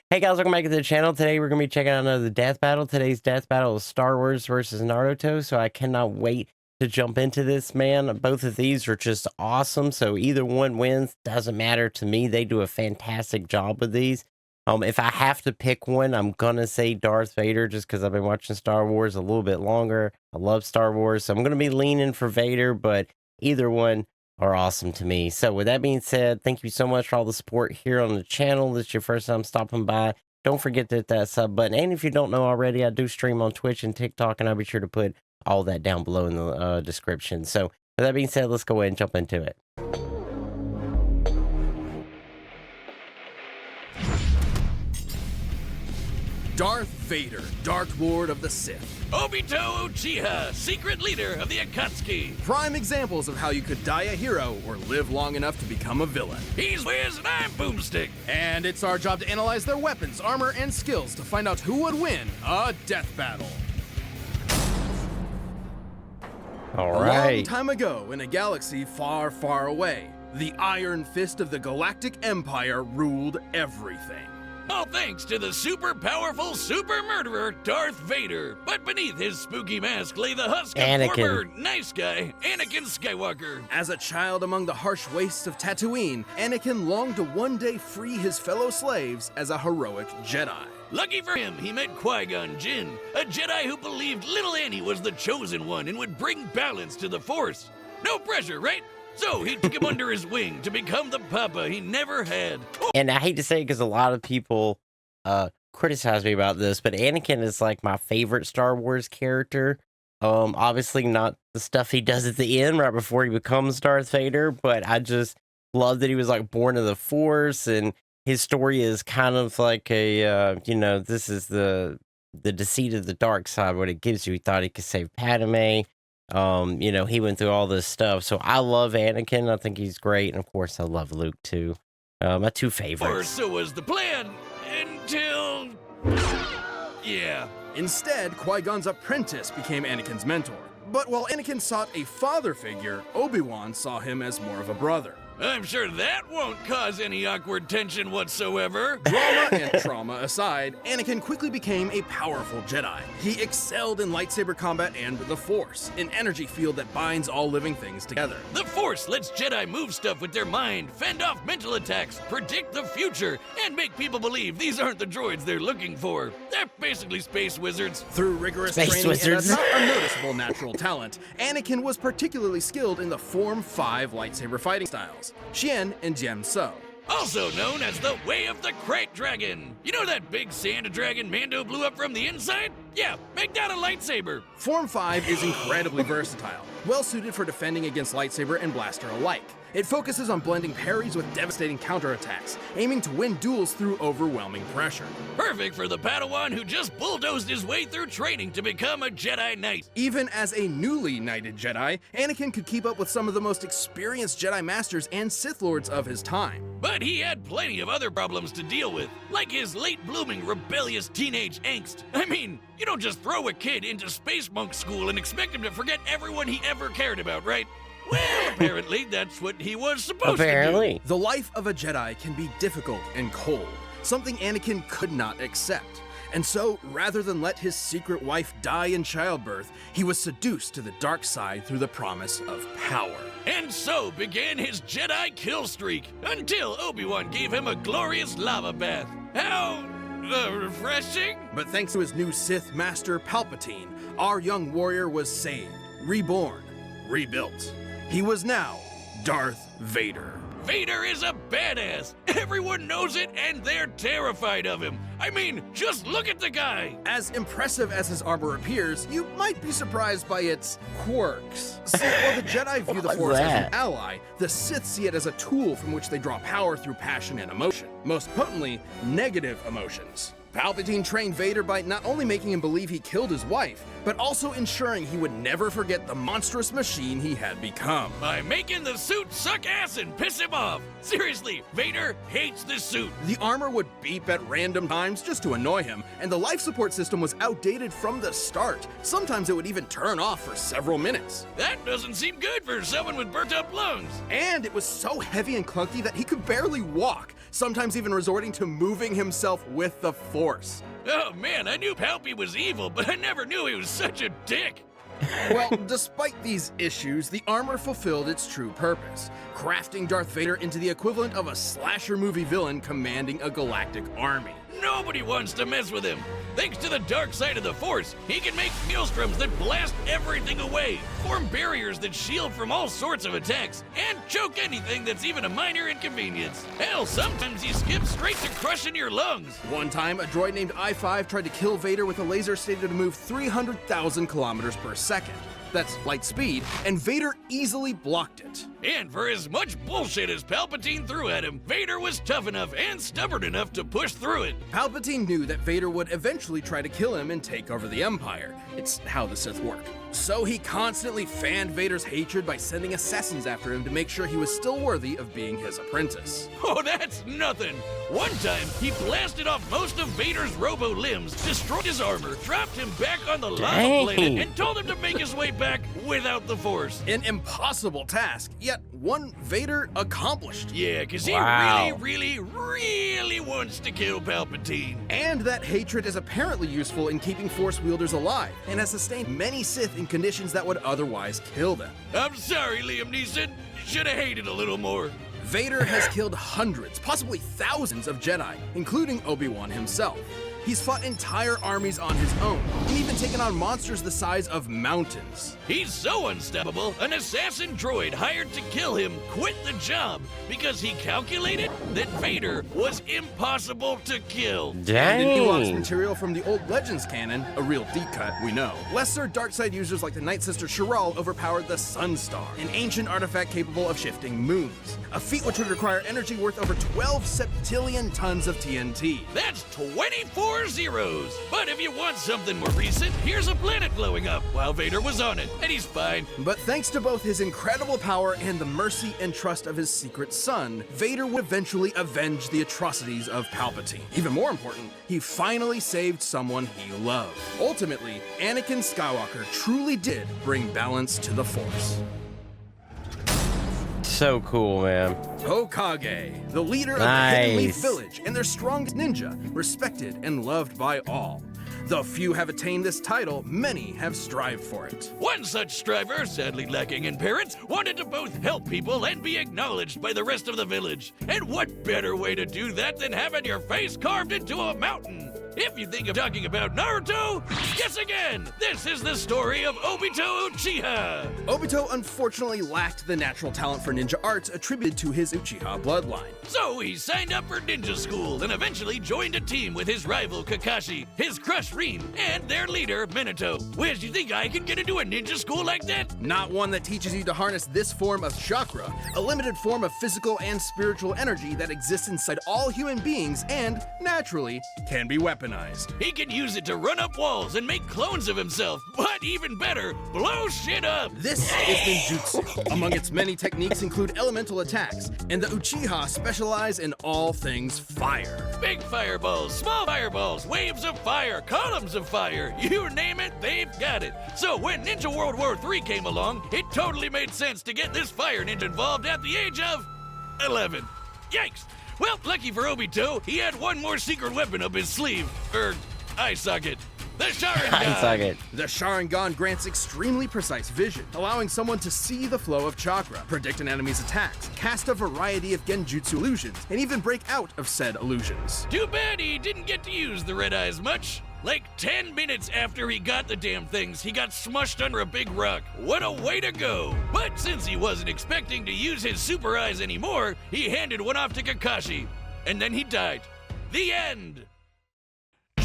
Hey guys, welcome back to the channel. Today we're going to be checking out another death battle. Today's death battle is Star Wars versus Naruto, so I cannot wait to jump into this, man. Both of these are just awesome, so either one wins, doesn't matter to me. They do a fantastic job with these. If I have to pick one, I'm going to say Darth Vader just because I've been watching Star Wars a little bit longer. I love Star Wars, so I'm going to be leaning for Vader, but either one are awesome to me. So with that being said, thank you so much for all the support here on the channel. This is your first time stopping by. Don't forget to hit that sub button. And if you don't know already, I do stream on Twitch and TikTok, and I'll be sure to put all that down below in the description. So with that being said, let's go ahead and jump into it. Darth Vader, Dark Lord of the Sith. Obito Uchiha, secret leader of the Akatsuki. Prime examples of how you could die a hero or live long enough to become a villain. He's Wiz and I'm Boomstick. And it's our job to analyze their weapons, armor, and skills to find out who would win a death battle. All A long right. time ago, in a galaxy far, far away, the Iron Fist of the Galactic Empire ruled everything. All thanks to the super powerful super murderer Darth Vader. But beneath his spooky mask lay the husk of Anakin. former nice guy Anakin Skywalker. As a child among the harsh wastes of Tatooine, Anakin longed to one day free his fellow slaves as a heroic Jedi. Lucky for him, he met Qui-Gon Jinn, a Jedi who believed little Annie was the chosen one and would bring balance to the Force. No pressure, right? So he took him under his wing to become the papa he never had. And I hate to say it because a lot of people criticize me about this, but Anakin is like my favorite Star Wars character. Obviously not the stuff he does at the end right before he becomes Darth Vader, but I just love that he was like born of the Force, and his story is kind of like a this is the deceit of the dark side, what it gives you. He thought he could save Padme. He went through all this stuff. So I love Anakin. I think he's great. And of course, I love Luke too. My two Or favorites. so was the plan, until... yeah. Instead, Qui-Gon's apprentice became Anakin's mentor. But while Anakin sought a father figure, Obi-Wan saw him as more of a brother. I'm sure that won't cause any awkward tension whatsoever. Drama and trauma aside, Anakin quickly became a powerful Jedi. He excelled in lightsaber combat and the Force, an energy field that binds all living things together. The Force lets Jedi move stuff with their mind, fend off mental attacks, predict the future, and make people believe these aren't the droids they're looking for. They're basically space wizards. Through rigorous Space training wizards. and a not unnoticeable natural talent, Anakin was particularly skilled in the Form 5 lightsaber fighting styles, Xian and Jem So. Also known as the Way of the Crate Dragon. You know that big sand dragon Mando blew up from the inside? Yeah, make that a lightsaber. Form 5 is incredibly versatile, well suited for defending against lightsaber and blaster alike. It focuses on blending parries with devastating counterattacks, aiming to win duels through overwhelming pressure. Perfect for the Padawan who just bulldozed his way through training to become a Jedi Knight. Even as a newly knighted Jedi, Anakin could keep up with some of the most experienced Jedi Masters and Sith Lords of his time. But he had plenty of other problems to deal with, like his late-blooming rebellious teenage angst. I mean, you don't just throw a kid into space monk school and expect him to forget everyone he ever cared about, right? Well, apparently that's what he was supposed to Apparently. The life of a Jedi can be difficult and cold, something Anakin could not accept. And so, rather than let his secret wife die in childbirth, he was seduced to the dark side through the promise of power. do. And so began his Jedi kill streak, until Obi-Wan gave him a glorious lava bath. How... refreshing? But thanks to his new Sith Master Palpatine, our young warrior was saved, reborn, rebuilt. He was now Darth Vader. Vader is a badass. Everyone knows it, and they're terrified of him. I mean, just look at the guy. As impressive as his armor appears, you might be surprised by its quirks. See, while the Jedi view the What's Force as that? an ally, the Sith see it as a tool from which they draw power through passion and emotion. Most potently, negative emotions. Palpatine trained Vader by not only making him believe he killed his wife, but also ensuring he would never forget the monstrous machine he had become. By making the suit suck ass and piss him off. Seriously, Vader hates this suit. The armor would beep at random times just to annoy him, and the life support system was outdated from the start. Sometimes it would even turn off for several minutes. That doesn't seem good for someone with burnt up lungs. And it was so heavy and clunky that he could barely walk, sometimes even resorting to moving himself with the Force. Oh man, I knew Palpy was evil, but I never knew he was such a dick. Well, despite these issues, the armor fulfilled its true purpose, crafting Darth Vader into the equivalent of a slasher movie villain commanding a galactic army. Nobody wants to mess with him. Thanks to the dark side of the Force, he can make maelstroms that blast everything away, form barriers that shield from all sorts of attacks, and choke anything that's even a minor inconvenience. Hell, sometimes he skips straight to crushing your lungs. One time, a droid named I-5 tried to kill Vader with a laser stated to move 300,000 kilometers per second. That's light speed, and Vader easily blocked it. And for as much bullshit as Palpatine threw at him, Vader was tough enough and stubborn enough to push through it. Palpatine knew that Vader would eventually try to kill him and take over the Empire. It's how the Sith work. So he constantly fanned Vader's hatred by sending assassins after him to make sure he was still worthy of being his apprentice. Oh, that's nothing. One time, he blasted off most of Vader's robo limbs, destroyed his armor, dropped him back on the lava planet, and told him to make his way back without the Force. An impossible task, yet one Vader accomplished. Yeah, because he Wow. really wants to kill Palpatine. And that hatred is apparently useful in keeping Force wielders alive, and has sustained many Sith in conditions that would otherwise kill them. I'm sorry, Liam Neeson. Should have hated a little more. Vader has killed hundreds, possibly thousands of Jedi, including Obi-Wan himself. He's fought entire armies on his own, and even taken on monsters the size of mountains. He's so unstoppable, an assassin droid hired to kill him quit the job because he calculated that Vader was impossible to kill. And in Ewok's Dang. material from the old Legends canon, a real deep cut, we know, lesser dark side users like the Night Sister Shiral overpowered the Sunstar, an ancient artifact capable of shifting moons, a feat which would require energy worth over 12 septillion tons of TNT. That's 24 zeros. But if you want something more recent, here's a planet blowing up while Vader was on it, and he's fine. But thanks to both his incredible power and the mercy and trust of his secret son, Vader would eventually avenge the atrocities of Palpatine. Even more important, he finally saved someone he loved. Ultimately, Anakin Skywalker truly did bring balance to the Force. So cool, man. Hokage, the leader of the Hidden Leaf Nice. Village and their strongest ninja, respected and loved by all. Though few have attained this title, many have strived for it. One such striver, sadly lacking in parents, wanted to both help people and be acknowledged by the rest of the village. And what better way to do that than having your face carved into a mountain? If you think of talking about Naruto, guess again! This is the story of Obito Uchiha! Obito unfortunately lacked the natural talent for ninja arts attributed to his Uchiha bloodline. So he signed up for ninja school and eventually joined a team with his rival Kakashi, his crush Rin, and their leader Minato. Where do you think I can get into a ninja school like that? Not one that teaches you to harness this form of chakra, a limited form of physical and spiritual energy that exists inside all human beings and, naturally, can be weaponized. He can use it to run up walls and make clones of himself, but even better, blow shit up! This is ninjutsu. Among its many techniques include elemental attacks, and the Uchiha specialize in all things fire. Big fireballs, small fireballs, waves of fire, columns of fire, you name it, they've got it. So when Ninja World War III came along, it totally made sense to get this fire ninja involved at the age of 11. Yikes! Well, lucky for Obito, he had one more secret weapon up his sleeve. Eye socket. The Sharingan! I suck it. The Sharingan grants extremely precise vision, allowing someone to see the flow of chakra, predict an enemy's attacks, cast a variety of genjutsu illusions, and even break out of said illusions. Too bad he didn't get to use the red eyes much. Like 10 minutes after he got the damn things, he got smushed under a big rock. What a way to go! But since he wasn't expecting to use his super eyes anymore, he handed one off to Kakashi. And then he died. The end!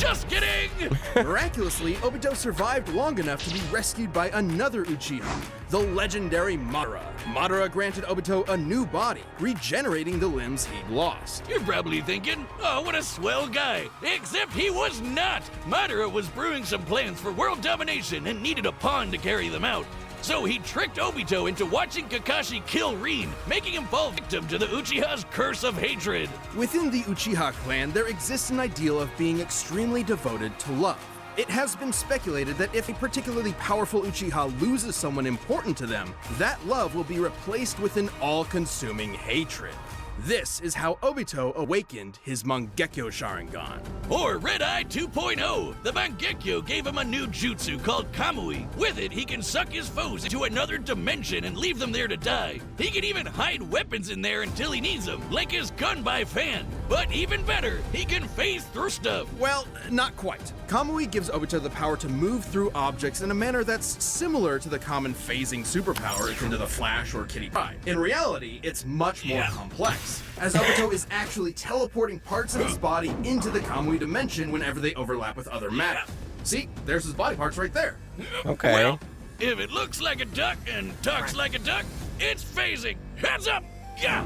Just kidding! Miraculously, Obito survived long enough to be rescued by another Uchiha, the legendary Madara. Madara granted Obito a new body, regenerating the limbs he'd lost. You're probably thinking, oh, what a swell guy. Except he was not. Madara was brewing some plans for world domination and needed a pawn to carry them out. So he tricked Obito into watching Kakashi kill Rin, making him fall victim to the Uchiha's curse of hatred. Within the Uchiha clan, there exists an ideal of being extremely devoted to love. It has been speculated that if a particularly powerful Uchiha loses someone important to them, that love will be replaced with an all-consuming hatred. This is how Obito awakened his Mangekyo Sharingan. Or Red Eye 2.0. The Mangekyo gave him a new jutsu called Kamui. With it, he can suck his foes into another dimension and leave them there to die. He can even hide weapons in there until he needs them, like his gun by fan. But even better, he can phase through stuff. Well, not quite. Kamui gives Obito the power to move through objects in a manner that's similar to the common phasing superpower akin to the Flash or Kitty Pryde. In reality, it's much more complex, as Obito is actually teleporting parts of his body into the Kamui dimension whenever they overlap with other matter. See, there's his body parts right there. Okay. Well, if it looks like a duck and talks like a duck, it's phasing. Heads up! Yeah!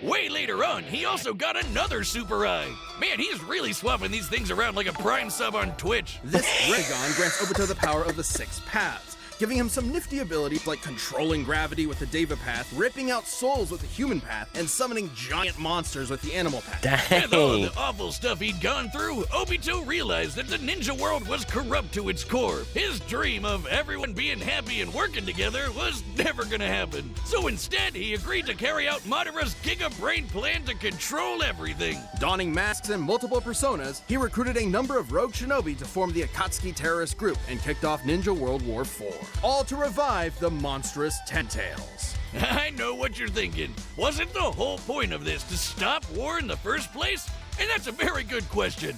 Way later on, he also got another super eye. Man, he's really swapping these things around like a Prime sub on Twitch. This Rinnegan grants Obito the power of the 6 paths, giving him some nifty abilities like controlling gravity with the Deva path, ripping out souls with the human path, and summoning giant monsters with the animal path. With all Dang. the awful stuff he'd gone through, Obito realized that the ninja world was corrupt to its core. His dream of everyone being happy and working together was never gonna happen. So instead, he agreed to carry out Madara's Giga Brain plan to control everything. Donning masks and multiple personas, he recruited a number of rogue shinobi to form the Akatsuki terrorist group and kicked off Ninja World War IV. All to revive the monstrous Ten Tails. I know what you're thinking. Wasn't the whole point of this to stop war in the first place? And that's a very good question.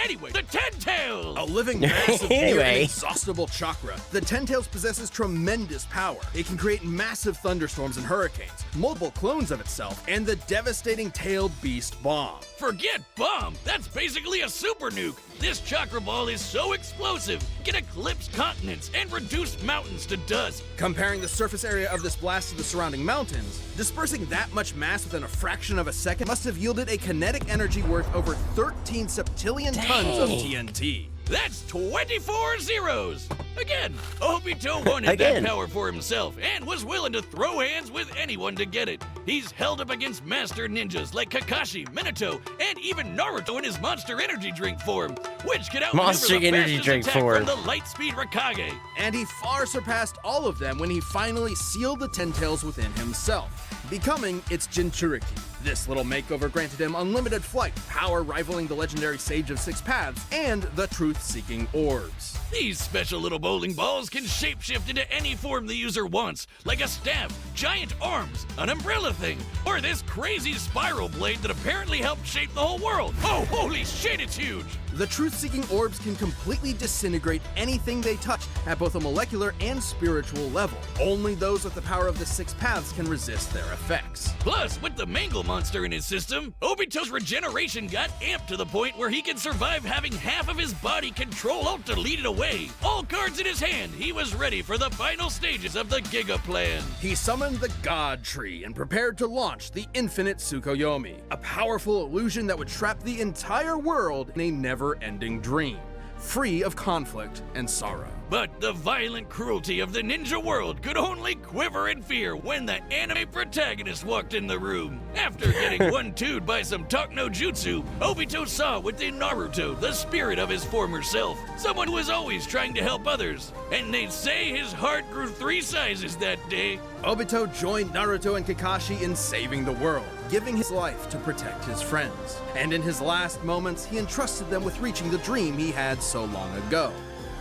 Anyway, the Ten Tails! A living mass of Anyway. near inexhaustible chakra, the Ten Tails possesses tremendous power. It can create massive thunderstorms and hurricanes, multiple clones of itself, and the devastating tailed beast bomb. Forget bomb! That's basically a super nuke! This chakra ball is so explosive, it can eclipse continents and reduce mountains to dust. Comparing the surface area of this blast to the surrounding mountains, dispersing that much mass within a fraction of a second must have yielded a kinetic energy worth over 13 septillion tons of TNT. That's 24 zeros! Again, Obito wanted Again. that power for himself and was willing to throw hands with anyone to get it. He's held up against master ninjas like Kakashi, Minato, and even Naruto in his Monster Energy Drink form, which could outmaneuver Monster the Energy fastest Drink attack form. from the Lightspeed Raikage. And he far surpassed all of them when he finally sealed the Ten Tails within himself, becoming its Jinchuriki. This little makeover granted him unlimited flight, power rivaling the legendary Sage of 6 Paths, and the truth-seeking orbs. These special little bowling balls can shapeshift into any form the user wants, like a staff, giant arms, an umbrella thing, or this crazy spiral blade that apparently helped shape the whole world. Oh, holy shit, it's huge! The truth-seeking orbs can completely disintegrate anything they touch at both a molecular and spiritual level. Only those with the power of the 6 Paths can resist their effects. Plus, with the Mangle monster in his system, Obito's regeneration got amped to the point where he can survive having half of his body control-alt-deleted away. All cards in his hand, he was ready for the final stages of the Giga Plan. He summoned the God Tree and prepared to launch the Infinite Tsukuyomi, a powerful illusion that would trap the entire world in a never-ending dream, free of conflict and sorrow. But the violent cruelty of the ninja world could only quiver in fear when the anime protagonist walked in the room. After getting one-two'd by some talk no jutsu, Obito saw within Naruto the spirit of his former self, someone who was always trying to help others. And they say his heart grew 3 sizes that day. Obito joined Naruto and Kakashi in saving the world, giving his life to protect his friends. And in his last moments, he entrusted them with reaching the dream he had so long ago,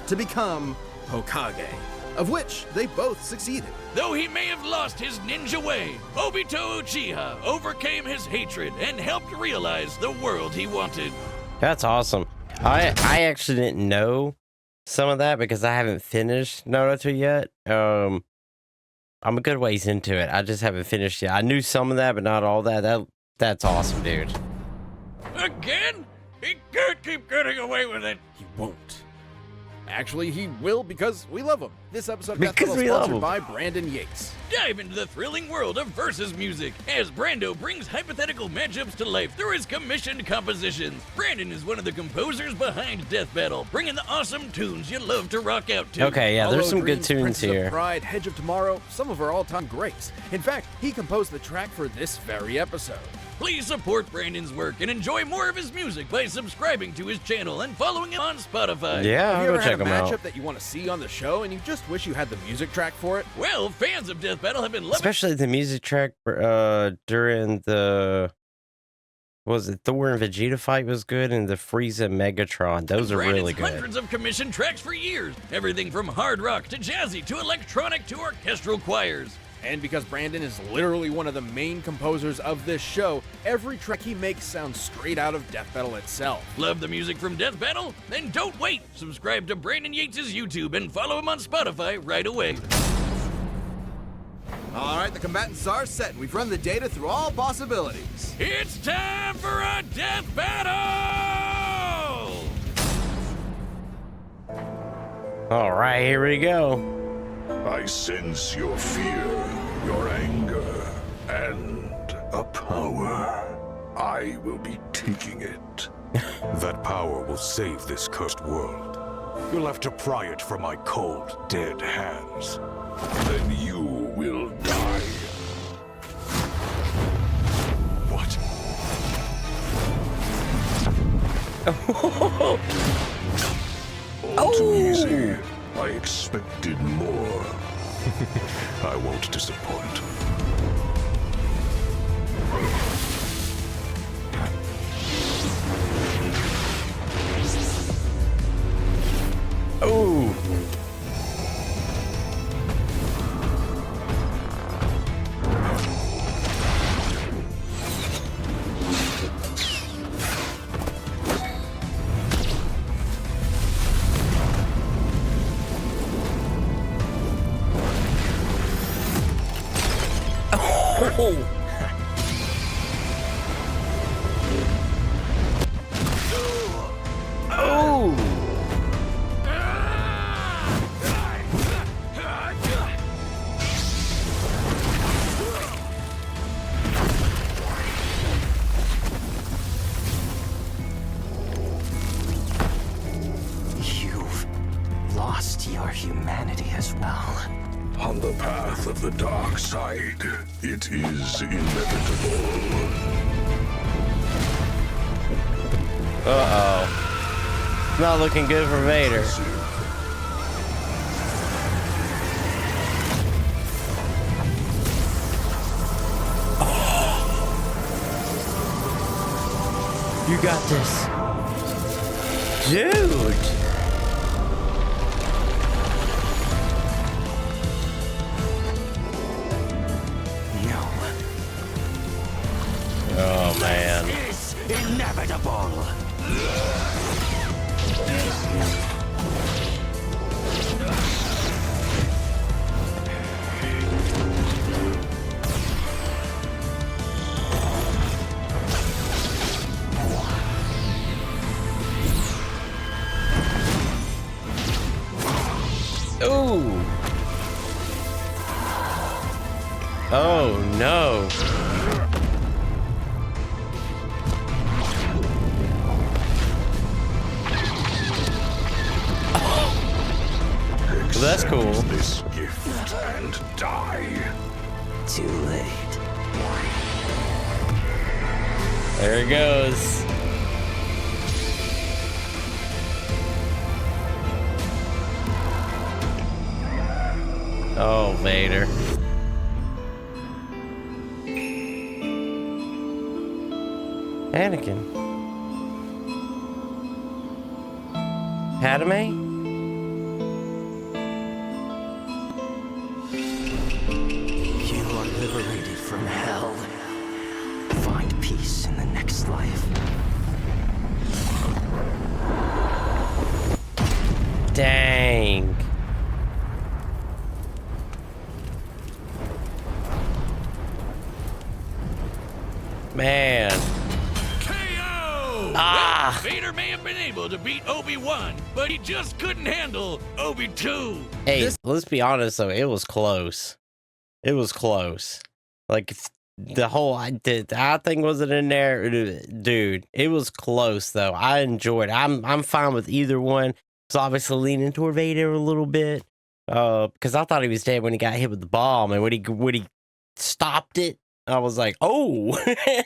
to become Hokage, of which they both succeeded. Though he may have lost his ninja way, Obito Uchiha overcame his hatred and helped realize the world he wanted. That's awesome. I actually didn't know some of that because I haven't finished Naruto yet. I'm a good ways into it. I just haven't finished yet. I knew some of that, but not all that. That's awesome, dude. Again? He can't keep getting away with it. He won't. Actually, he will because we love him. This episode of Death Because Battle is we love sponsored him. by Brandon Yates. Dive into the thrilling world of versus music as Brando brings hypothetical matchups to life through his commissioned compositions. Brandon is one of the composers behind Death Battle, bringing the awesome tunes you love to rock out to. Okay, yeah, there's Hollow some good Dreams, tunes Princess here. Of Pride, Hedge of Tomorrow, some of our all-time greats. In fact, he composed the track for this very episode. Please support Brandon's work and enjoy more of his music by subscribing to his channel and following him on Spotify. Yeah, Have I'll you go ever check had a them matchup out. that you want to see on the show and you just wish you had the music track for it? Well, fans of Death Battle have been loving Especially the music track during the was it Thor and Vegeta fight was good, and the Frieza Megatron. Those are Brandon's really good. hundreds of commissioned tracks for years. Everything from hard rock to jazzy to electronic to orchestral choirs. And because Brandon is literally one of the main composers of this show, every track he makes sounds straight out of Death Battle itself. Love the music from Death Battle? Then don't wait. Subscribe to Brandon Yates' YouTube and follow him on Spotify right away. All right, the combatants are set. We've run the data through all possibilities. It's time for a Death Battle! All right, here we go. I sense your fear, your anger, and a power. I will be taking it. That power will save this cursed world. You'll have to pry it from my cold, dead hands. Then you will die. What? All too easy. I expected more. I won't disappoint. Oh. Oh. You've lost your humanity as well. On the path of the dark side, it is inevitable. Uh-oh. Not looking good for Vader. You got this. Dude. No. Oh, man. It's inevitable. Ooh. Oh, no. Well, that's cool. This gift and die. Too late. There it goes. Oh, Vader. Anakin. Padme? You are liberated from hell. Find peace in the next life. Dang. Man. KO! well, Vader may have been able to beat Obi-Wan, but he just couldn't handle Obi-2. Hey, let's be honest though, it was close. It was close. Like the whole I thing wasn't in there, dude. It was close though. I enjoyed it. I'm fine with either one. It's obviously leaning toward Vader a little bit, because I thought he was dead when he got hit with the bomb, and when he stopped it, I was like, oh,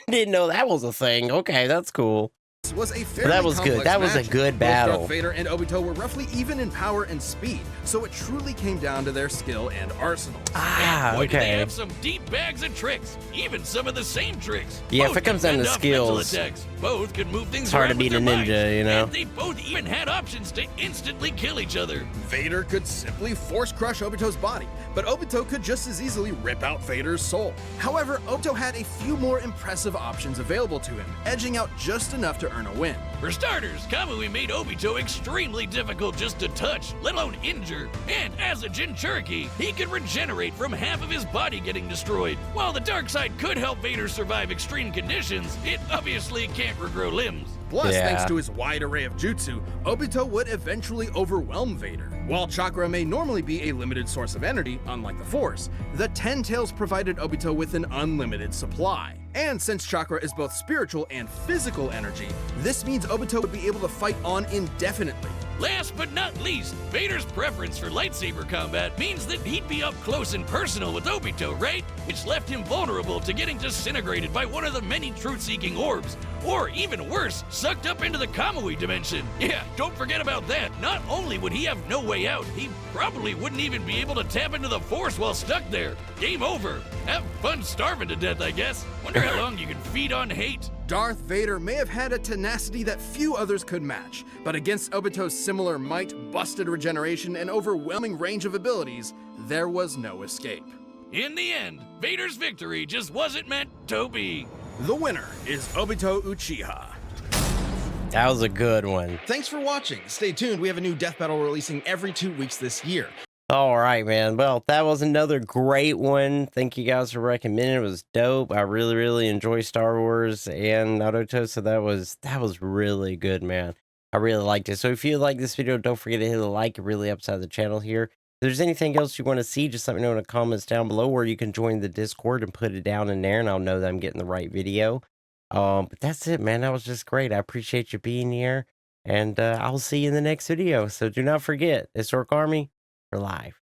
didn't know that was a thing. Okay, that's cool. Was a fairly That was good. That was a good battle. Both Darth Vader and Obito were roughly even in power and speed, so it truly came down to their skill and arsenals. And boy, did they okay. have some deep bags of tricks, even some of the same tricks. Yeah, Both if it comes down could to fend off mental skills, attacks. Both could move things it's hard to around beat with a their ninja, minds, you know? And they both even had options to instantly kill each other. Vader could simply force crush Obito's body, but Obito could just as easily rip out Vader's soul. However, Obito had a few more impressive options available to him, edging out just enough to earn a win. For starters, Kamui made Obito extremely difficult just to touch, let alone injure. And as a Jinchuriki, he could regenerate from half of his body getting destroyed. While the dark side could help Vader survive extreme conditions, it obviously can't regrow limbs. Plus, Yeah. thanks to his wide array of jutsu, Obito would eventually overwhelm Vader. While chakra may normally be a limited source of energy, unlike the Force, the Ten Tails provided Obito with an unlimited supply. And since chakra is both spiritual and physical energy, this means Obito would be able to fight on indefinitely. Last but not least, Vader's preference for lightsaber combat means that he'd be up close and personal with Obito, right? Which left him vulnerable to getting disintegrated by one of the many truth-seeking orbs, or even worse, sucked up into the Kamui dimension. Yeah, don't forget about that. Not only would he have no way out, he probably wouldn't even be able to tap into the Force while stuck there. Game over. Have fun starving to death, I guess. Wonder how long you can feed on hate. Darth Vader may have had a tenacity that few others could match, but against Obito's similar might, busted regeneration, and overwhelming range of abilities, there was no escape. In the end, Vader's victory just wasn't meant to be. The winner is Obito Uchiha. That was a good one. Thanks for watching. Stay tuned, we have a new death battle releasing every 2 weeks this year. All right, man. Well, that was another great one. Thank you guys for recommending. It was dope. I really, really enjoy Star Wars and Naruto, so that was really good, man. I really liked it. So if you like this video, don't forget to hit a like. It really helps out the channel here. If there's anything else you want to see, just let me know in the comments down below, or you can join the Discord and put it down in there, and I'll know that I'm getting the right video. But that's it, man. That was just great. I appreciate you being here, and I'll see you in the next video. So do not forget, Historic Army for life.